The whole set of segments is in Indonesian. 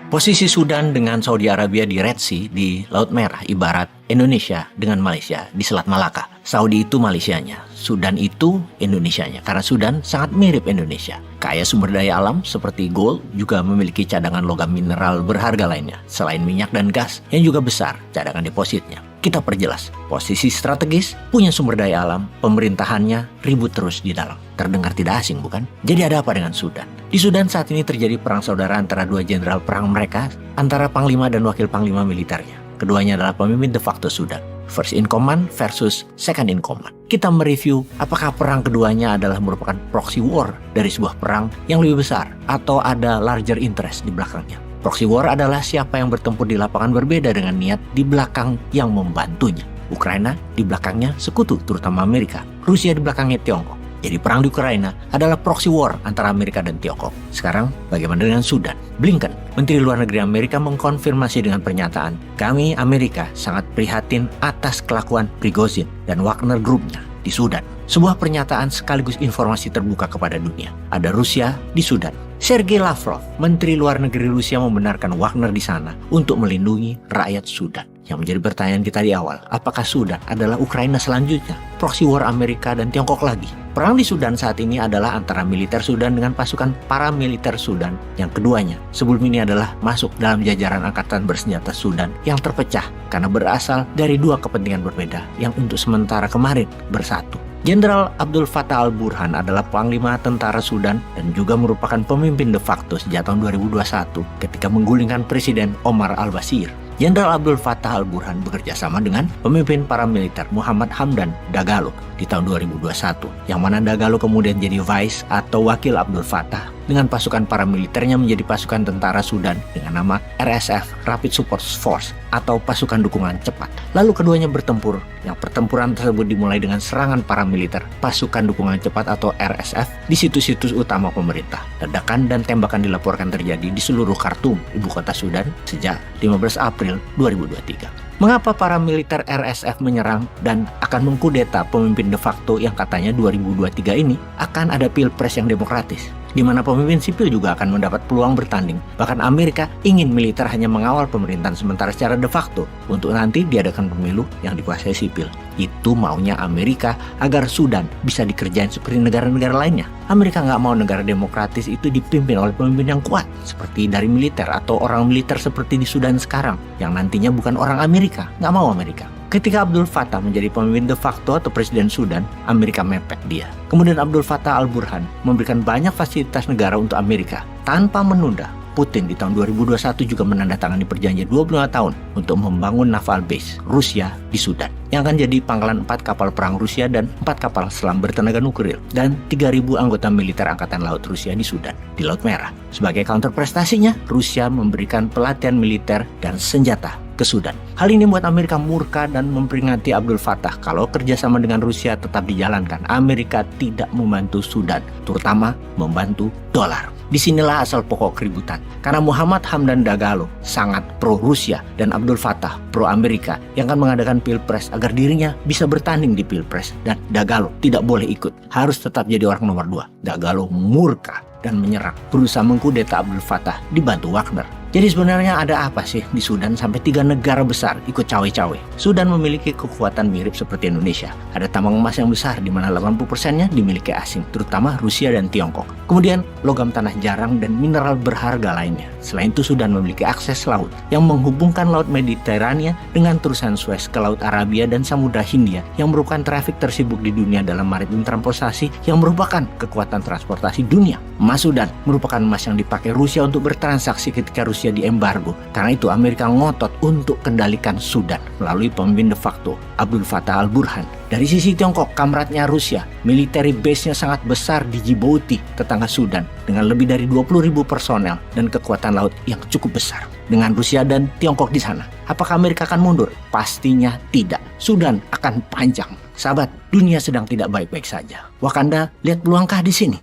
Posisi Sudan dengan Saudi Arabia di Red Sea di Laut Merah ibarat Indonesia dengan Malaysia di Selat Malaka. Saudi itu Malaysianya, Sudan itu Indonesianya karena Sudan sangat mirip Indonesia. Kaya sumber daya alam seperti gold, juga memiliki cadangan logam mineral berharga lainnya selain minyak dan gas yang juga besar cadangan depositnya. Kita perjelas, posisi strategis, punya sumber daya alam, pemerintahannya ribut terus di dalam. Terdengar tidak asing bukan? Jadi ada apa dengan Sudan? Di Sudan saat ini terjadi perang saudara antara dua jenderal perang mereka, antara panglima dan wakil panglima militernya. Keduanya adalah pemimpin de facto Sudan. First in command versus second in command. Kita mereview apakah perang keduanya adalah merupakan proxy war dari sebuah perang yang lebih besar atau ada larger interest di belakangnya. Proxy war adalah siapa yang bertempur di lapangan berbeda dengan niat di belakang yang membantunya. Ukraina di belakangnya sekutu, terutama Amerika. Rusia di belakangnya Tiongkok. Jadi perang di Ukraina adalah proxy war antara Amerika dan Tiongkok. Sekarang bagaimana dengan Sudan? Blinken, Menteri Luar Negeri Amerika mengkonfirmasi dengan pernyataan, kami Amerika sangat prihatin atas kelakuan Prigozhin dan Wagner Group-nya di Sudan. Sebuah pernyataan sekaligus informasi terbuka kepada dunia. Ada Rusia di Sudan. Sergei Lavrov, Menteri Luar Negeri Rusia membenarkan Wagner di sana untuk melindungi rakyat Sudan. Yang menjadi pertanyaan kita di awal, apakah Sudan adalah Ukraina selanjutnya? Proxy war Amerika dan Tiongkok lagi. Perang di Sudan saat ini adalah antara militer Sudan dengan pasukan paramiliter Sudan. Yang keduanya sebelum ini adalah masuk dalam jajaran angkatan bersenjata Sudan yang terpecah karena berasal dari dua kepentingan berbeda yang untuk sementara kemarin bersatu. Jenderal Abdul Fattah al-Burhan adalah panglima tentara Sudan dan juga merupakan pemimpin de facto sejak tahun 2021 ketika menggulingkan Presiden Omar al-Bashir. Jenderal Abdul Fattah al-Burhan bekerja sama dengan pemimpin paramiliter Muhammad Hamdan Dagalo di tahun 2021, yang mana Dagalo kemudian jadi vice atau wakil Abdul Fattah dengan pasukan paramiliternya menjadi pasukan tentara Sudan dengan nama RSF Rapid Support Force atau pasukan dukungan cepat. Lalu keduanya bertempur, yang pertempuran tersebut dimulai dengan serangan paramiliter pasukan dukungan cepat atau RSF di situs-situs utama pemerintah. Ledakan dan tembakan dilaporkan terjadi di seluruh Khartoum, ibu kota Sudan, sejak 15 April 2023. Mengapa para militer RSF menyerang dan akan mengkudeta pemimpin de facto yang katanya 2023 ini akan ada pilpres yang demokratis, di mana pemimpin sipil juga akan mendapat peluang bertanding. Bahkan Amerika ingin militer hanya mengawal pemerintahan sementara secara de facto untuk nanti diadakan pemilu yang dikuasai sipil. Itu maunya Amerika agar Sudan bisa dikerjain seperti negara-negara lainnya. Amerika nggak mau negara demokratis itu dipimpin oleh pemimpin yang kuat seperti dari militer atau orang militer seperti di Sudan sekarang yang nantinya bukan orang Amerika. Nggak mau Amerika. Ketika Abdul Fattah menjadi pemimpin de facto atau presiden Sudan, Amerika mepet dia. Kemudian Abdul Fattah al-Burhan memberikan banyak fasilitas negara untuk Amerika tanpa menunda. Putin di tahun 2021 juga menandatangani perjanjian 25 tahun untuk membangun naval base Rusia di Sudan, yang akan jadi pangkalan 4 kapal perang Rusia dan 4 kapal selam bertenaga nuklir dan 3.000 anggota militer Angkatan Laut Rusia di Sudan, di Laut Merah. Sebagai counter prestasinya, Rusia memberikan pelatihan militer dan senjata ke Sudan. Hal ini membuat Amerika murka dan memperingati Abdul Fattah kalau kerjasama dengan Rusia tetap dijalankan. Amerika tidak membantu Sudan, terutama membantu dolar. Disinilah asal pokok keributan. Karena Muhammad Hamdan Dagalo sangat pro-Rusia dan Abdul Fattah pro-Amerika yang akan mengadakan pilpres agar dirinya bisa bertanding di pilpres. Dan Dagalo tidak boleh ikut, harus tetap jadi orang nomor 2. Dagalo murka dan menyerang, berusaha mengkudeta Abdul Fattah dibantu Wagner. Jadi sebenarnya ada apa sih di Sudan sampai 3 negara besar ikut cawe-cawe? Sudan memiliki kekuatan mirip seperti Indonesia. Ada tambang emas yang besar di mana 80%-nya dimiliki asing, terutama Rusia dan Tiongkok. Kemudian logam tanah jarang dan mineral berharga lainnya. Selain itu Sudan memiliki akses laut yang menghubungkan Laut Mediterania dengan terusan Suez ke Laut Arabia dan Samudra Hindia yang merupakan trafik tersibuk di dunia dalam maritim transportasi yang merupakan kekuatan transportasi dunia. Emas Sudan merupakan emas yang dipakai Rusia untuk bertransaksi ketika Rusia diembargo. Karena itu Amerika ngotot untuk kendalikan Sudan melalui pemimpin de facto Abdul Fattah al-Burhan. Dari sisi Tiongkok, kamratnya Rusia, military base-nya sangat besar di Djibouti, tetangga Sudan, dengan lebih dari 20.000 personel dan kekuatan laut yang cukup besar. Dengan Rusia dan Tiongkok di sana, apakah Amerika akan mundur? Pastinya tidak. Sudan akan panjang. Sahabat, dunia sedang tidak baik-baik saja. Wakanda, lihat peluangkah di sini?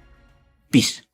Peace.